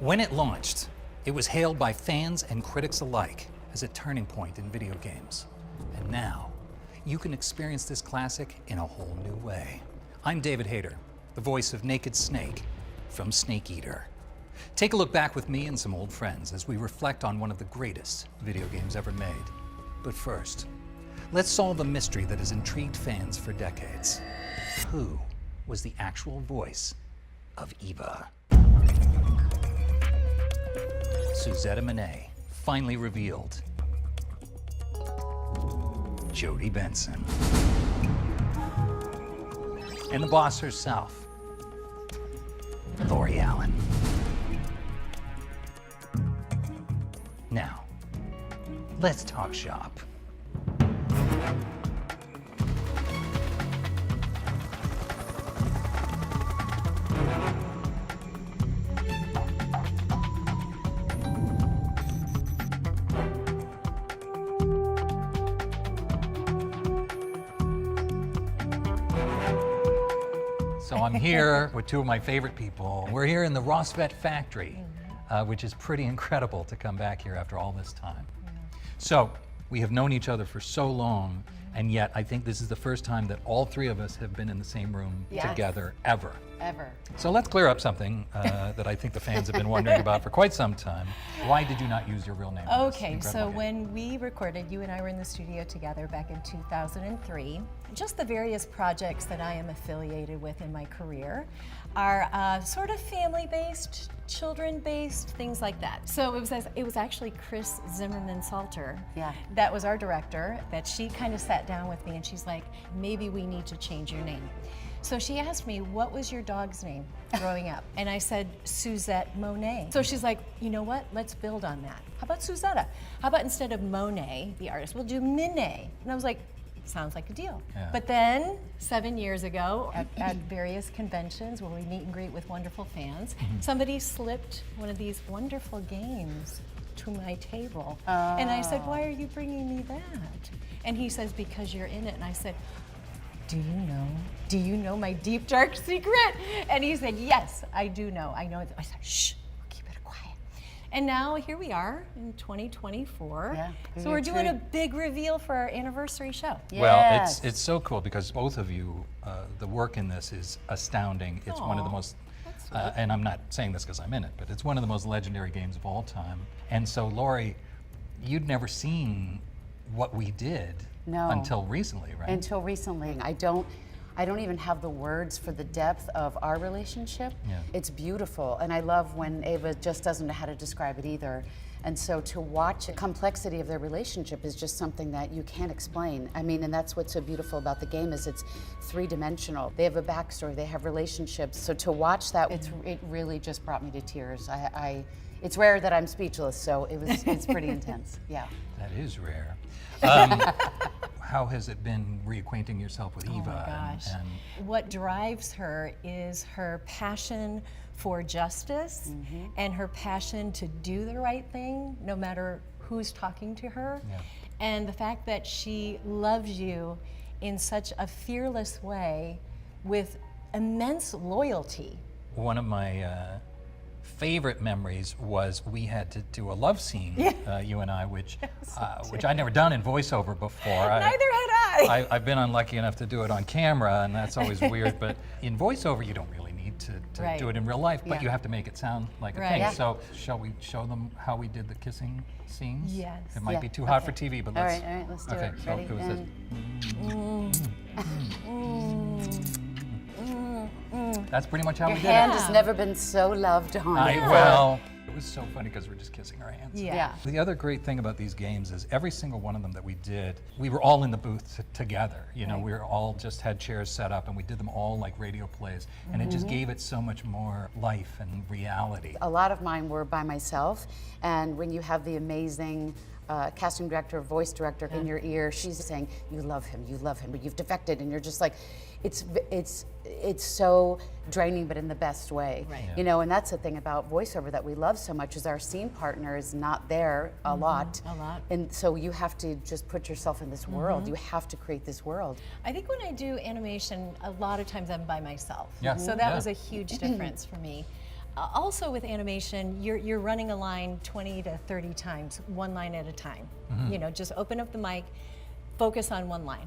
When it launched, it was hailed by fans and critics alike as a turning point in video games. And now, you can experience this classic in a whole new way. I'm David Hayter, the voice of Naked Snake from Snake Eater. Take a look back with me and some old friends as we reflect on one of the greatest video games ever made. But first, let's solve a mystery that has intrigued fans for decades. Who was the actual voice of Eva? Suzette Monet, finally revealed. Jodie Benson. And the boss herself, Lori Allen. Now, let's talk shop. So I'm here with two of my favorite people. We're here in the Rosvet factory, which is pretty incredible to come back here after all this time. So we have known each other for so long, and yet I think this is the first time that all three of us have been in the same room together ever. Ever. So let's clear up something that I think the fans have been wondering about for quite some time. Why did you not use your real name? Okay, so when we recorded, you and I were in the studio together back in 2003. Just the various projects that I am affiliated with in my career are sort of family-based, children-based, things like that. So it was actually Chris Zimmerman Salter. Yeah. That was our director, that she kind of sat down with me and she's like, maybe we need to change your name. So she asked me, what was your dog's name growing up? And I said, Suzette Monet. So she's like, you know what? Let's build on that. How about Suzetta? How about instead of Monet, the artist, we'll do Monet? And I was like, sounds like a deal. Yeah. But then, 7 years ago, at various conventions where we meet and greet with wonderful fans, somebody slipped one of these wonderful games to my table. And I said, why are you bringing me that? And he says, because you're in it. And I said, do you know my deep, dark secret? And he said, yes, I do know. I know. I said, shh, keep it quiet. And now here we are in 2024. Yeah, so we're doing a big reveal for our anniversary show. Yes. Well, it's so cool because both of you, the work in this is astounding. It's one of the most, and I'm not saying this because I'm in it, but it's one of the most legendary games of all time. And so, Lori, you'd never seen what we did until recently, right? Until recently. I don't even have the words for the depth of our relationship. Yeah. It's beautiful, and I love when Ava just doesn't know how to describe it either. And so to watch the complexity of their relationship is just something that you can't explain. I mean, and that's what's so beautiful about the game is it's three-dimensional. They have a backstory, they have relationships. So to watch that, it really just brought me to tears. It's rare that I'm speechless, so it's pretty intense. Yeah. That is rare. How has it been reacquainting yourself with Eva? Oh my gosh. And what drives her is her passion for justice and her passion to do the right thing, no matter who's talking to her. Yeah. And the fact that she loves you in such a fearless way with immense loyalty. one of my favorite memories was we had to do a love scene, you and I, which I'd never done in voiceover before. Neither had I. I've been unlucky enough to do it on camera, and that's always weird. But in voiceover, you don't really need to do it in real life, but you have to make it sound like a thing. Yeah. So shall we show them how we did the kissing scenes? Yes. It might be too hot for TV, but let's. All right, let's do okay, it. so Ready? it was this. That's pretty much how Your we did hand it. has never been so loved on. Well, it was so funny because we're just kissing our hands. Yeah. The other great thing about these games is every single one of them that we did, we were all in the booth together. You know, we were all just had chairs set up and we did them all like radio plays. And it just gave it so much more life and reality. A lot of mine were by myself, and when you have the amazing casting director, voice director in your ear, she's saying, you love him, but you've defected, and you're just like, it's so draining, but in the best way. Right. You know, and that's the thing about voiceover that we love so much is our scene partner is not there a lot. A lot. And so you have to just put yourself in this world. You have to create this world. I think when I do animation, a lot of times I'm by myself. Yeah. So that was a huge difference for me. also with animation, you're running a line 20 to 30 times, one line at a time. You know, just open up the mic, focus on one line.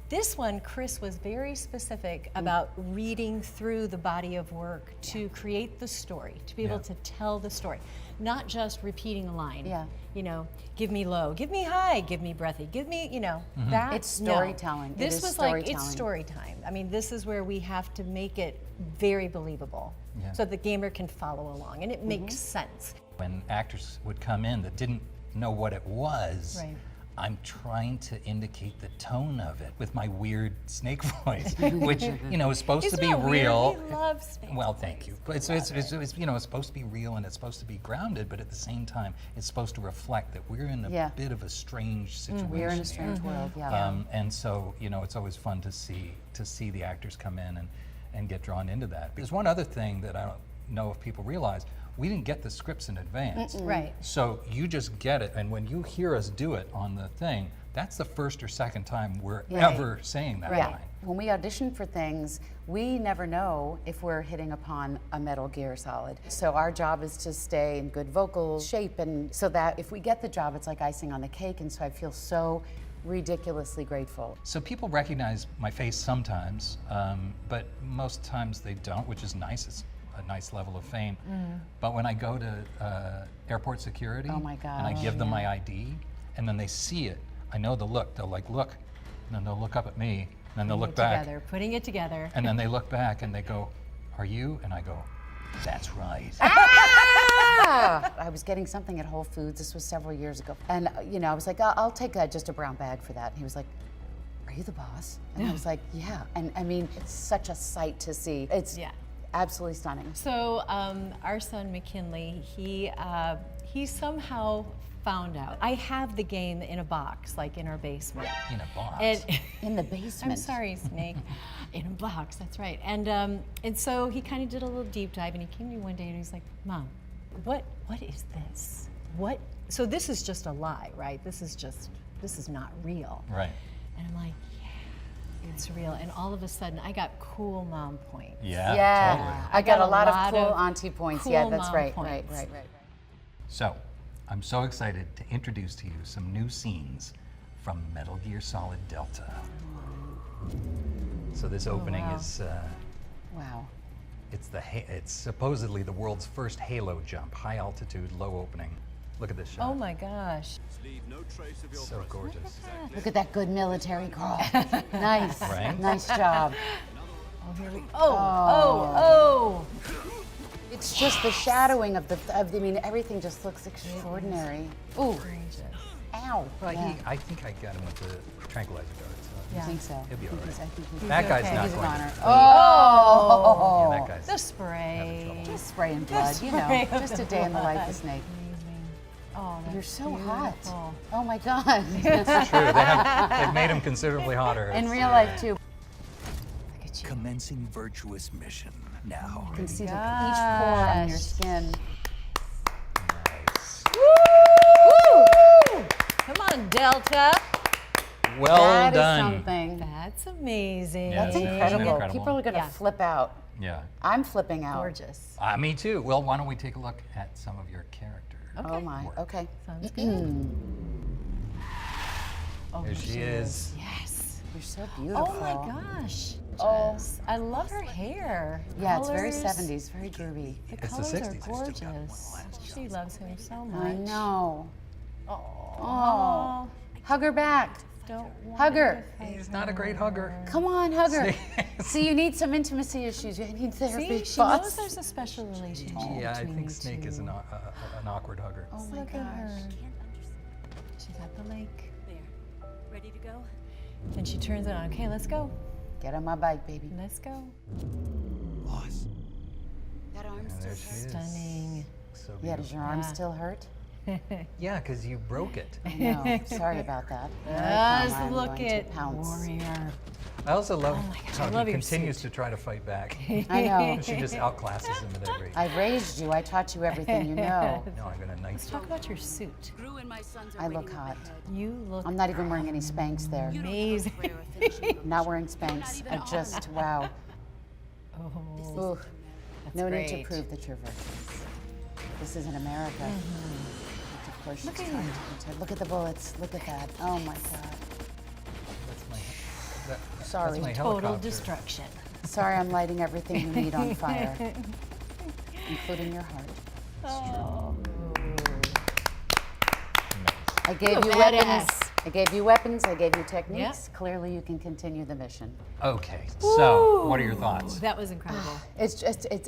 This one, Chris was very specific about reading through the body of work to create the story, to be able to tell the story, not just repeating a line. Yeah. You know, give me low, give me high, give me breathy, give me, you know, that. It's storytelling. No. It This is was like, it's storytelling. story time. I mean, this is where we have to make it very believable so the gamer can follow along and it makes sense. When actors would come in that didn't know what it was, Right. I'm trying to indicate the tone of it with my weird snake voice, which, you know, is supposed He's to be not weird, real. he loves snake Well, thank you. But it's, you know, it's supposed to be real and it's supposed to be grounded, but at the same time, it's supposed to reflect that we're in a bit of a strange situation. We're in a here. strange world, yeah. And so, you know, it's always fun to see the actors come in and get drawn into that. There's one other thing that I don't know if people realize. We didn't get the scripts in advance. Right. So you just get it, and when you hear us do it on the thing, that's the first or second time we're ever saying that line. When we audition for things, we never know if we're hitting upon a Metal Gear Solid. So our job is to stay in good vocal shape, and so that if we get the job, it's like icing on the cake, and so I feel so ridiculously grateful. So people recognize my face sometimes, but most times they don't, which is nice. It's a nice level of fame. But when I go to airport security Oh my and I gosh, give them my ID, and then they see it, I know the look. They'll like, look, and then they'll look up at me, and then they'll look back, Putting it together. and then they look back and they go, "Are you?" And I go, "That's right." I was getting something at Whole Foods. This was several years ago, and you know, I was like, I'll take just a brown bag for that. And he was like, "Are you the boss?" And I was like, "Yeah." And I mean, it's such a sight to see. It's absolutely stunning. So our son McKinley, he somehow found out. I have the game in a box, like in our basement. In a box. And In the basement. I'm sorry, Snake. In a box, that's right. And so he kind of did a little deep dive, and he came to me one day and he's like, "Mom, what is this? What?" So this is just a lie, right? This is not real. Right. And I'm like, yeah, it's real. And all of a sudden, I got cool mom points. Yeah, Yeah, totally. I got a lot of cool of auntie points. cool Yeah, that's mom right, points. right. So, I'm so excited to introduce to you some new scenes from Metal Gear Solid Delta. So this opening wow. is, Wow. it's supposedly the world's first Halo jump, high altitude, low opening. Look at this shot. Oh my gosh. So gorgeous. Look at that good military crawl. Nice. Right? Nice job. Oh, here we Oh. It's just the shadowing of I mean, everything just looks extraordinary. Ooh. Ow. Well, Yeah. I think I got him with the tranquilizer darts. I think so. He'll be all right. I think he's That guy's okay. not He's an going honor. to. Oh. Yeah, that guy's. The spray. Just spraying blood, you know. spray of Just a the day in the life blood. of Snake. Amazing. Oh, that's You're so hot. beautiful. Oh my God. It's true. They've made him considerably hotter. In real life too. Look at you. Commencing virtuous mission now. You can see each pore on your Gosh. skin. Nice. Woo! Come on, Delta. Well That is done. something. That's amazing. Yeah, That's Isn't it incredible. incredible? People are going to Yeah. flip out. Yeah. I'm flipping out. Gorgeous. Me too. Well, why don't we take a look at some of your character? Oh my. work. Okay. Sounds good. Oh, There she is. Yes. You're so beautiful. Oh my gosh. Oh. Jess. I love her hair. Yeah, it's very Colors- 70s, very groovy. The It's the colors 60s. are I still got gorgeous. She loves him so much. I know. Oh. Oh. Hug her back. Don't want Hug her. to fight He's not a great hugger. Come on, hug her. See? See, you need some intimacy issues. You need therapy. See, she boss. knows there's a special relationship. Yeah, I between think you Snake is two. an awkward hugger. Oh my Look at her. gosh. She's at the lake. There. Ready to go? And she turns it on. Okay, let's go. Get on my bike, baby. Let's go. Boss. That arm's And there she is. Stunning. So Yeah, does beautiful. your arm Yeah. still hurt? Yeah, because you broke it. No, sorry about that. Just I'm look going to at pounce. warrior. I also love Oh my gosh, how I love he your continues suit. to try to fight back. I know. She just outclasses him at every. I raised you. I taught you everything you know. No, I'm gonna knight you. Talk about your suit. Gru and my sons are I waiting look up hot. ahead. You look I'm not even wearing any Spanx there. You don't know amazing. where we're finishing. I'm not wearing Spanx. even I armed. just, wow. Oh, Ooh. the no need to great. prove that you're virtuous. This is in America. Which of course Look she's at trying you. to pretend. Look at the bullets. Look at that. Oh my God. That's my, Sorry. That's my Total helicopter. destruction. Sorry, I'm lighting everything you need on fire, including your heart. Oh. I gave you You're a weapons. badass. I gave you weapons. I gave you techniques. Yep. Clearly, you can continue the mission. Okay, so what are your thoughts? That was incredible. It's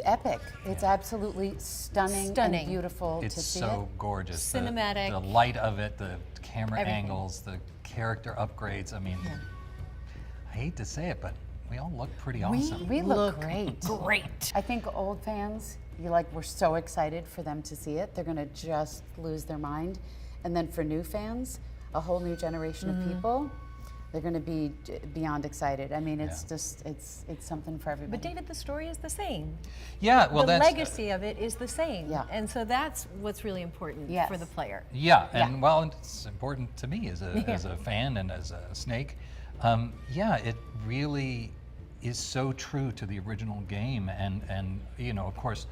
epic. It's absolutely stunning, Stunning. and beautiful It's to see so gorgeous. The- Cinematic. The light of it, the camera Everything. angles, the character upgrades. I mean, I hate to say it, but we all look pretty awesome. We look great. Great. I think old fans, we're so excited for them to see it. They're going to just lose their mind. And then for new fans, a whole new generation of people, they're going to be beyond excited. I mean, it's just, it's something for everybody. But David, the story is the same. Yeah, well, the that's legacy of it is the same. Yeah. And so that's what's really important Yes. for the player. Yeah, and Yeah. well, it's important to me as a fan and as a snake. Yeah, it really is so true to the original game, and you know, of course,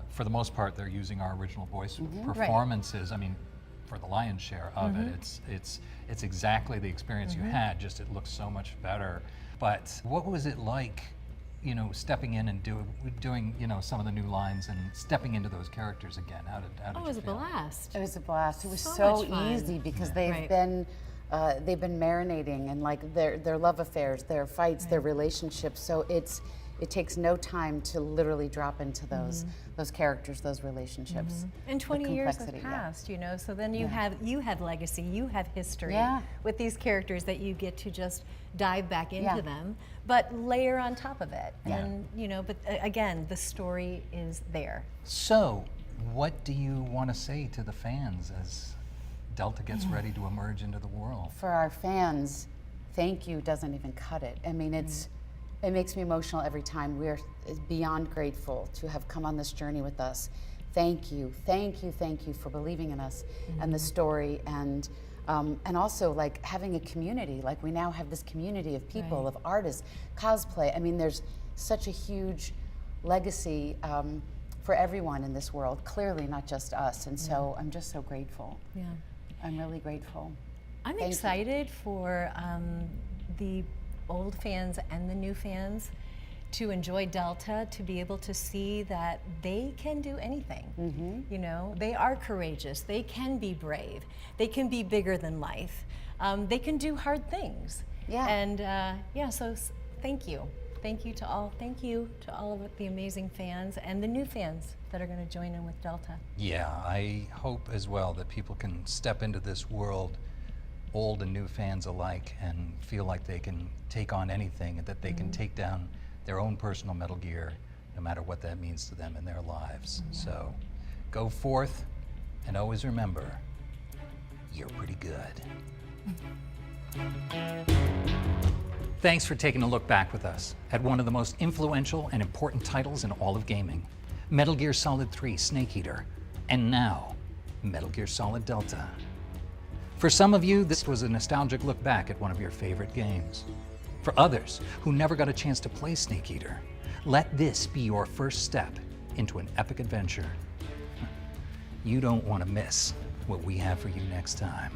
for the most part, they're using our original voice performances. I mean, for the lion's share of it, it's exactly the experience you had. Just it looks so much better. But what was it like? You know, stepping in and doing you know some of the new lines and stepping into those characters again. How did Oh, it you was a feel? blast. It was a blast. It was So so much fun. easy because Right. they've been marinating in like their love affairs, their fights, their relationships. So it takes no time to literally drop into those characters, those relationships. And The 20 years have complexity, yeah. passed, you know, so then you have legacy, you have history Yeah. with these characters that you get to just dive back into Yeah. them, but layer on top of it. Yeah. And, you know, but again, the story is there. So, what do you want to say to the fans as Delta gets ready to emerge into the world? For our fans, thank you doesn't even cut it. I mean, it makes me emotional every time. We're beyond grateful to have come on this journey with us. Thank you, thank you, thank you for believing in us and the story, and also like having a community. Like we now have this community of people, Right. of artists, cosplay. I mean, there's such a huge legacy for everyone in this world. Clearly, not just us. And so I'm just so grateful. Yeah. I'm really grateful. I'm Thank you. excited for the old fans and the new fans to enjoy Delta, to be able to see that they can do anything. You know, they are courageous, they can be brave, they can be bigger than life, they can do hard things. Yeah. And yeah, so thank you. Thank you to all of the amazing fans and the new fans that are going to join in with Delta. Yeah, I hope as well that people can step into this world, old and new fans alike, and feel like they can take on anything, and that they can take down their own personal Metal Gear, no matter what that means to them in their lives. So, go forth, and always remember, you're pretty good. Thanks for taking a look back with us at one of the most influential and important titles in all of gaming, Metal Gear Solid 3 Snake Eater, and now, Metal Gear Solid Delta. For some of you, this was a nostalgic look back at one of your favorite games. For others who never got a chance to play Snake Eater, let this be your first step into an epic adventure. You don't want to miss what we have for you next time.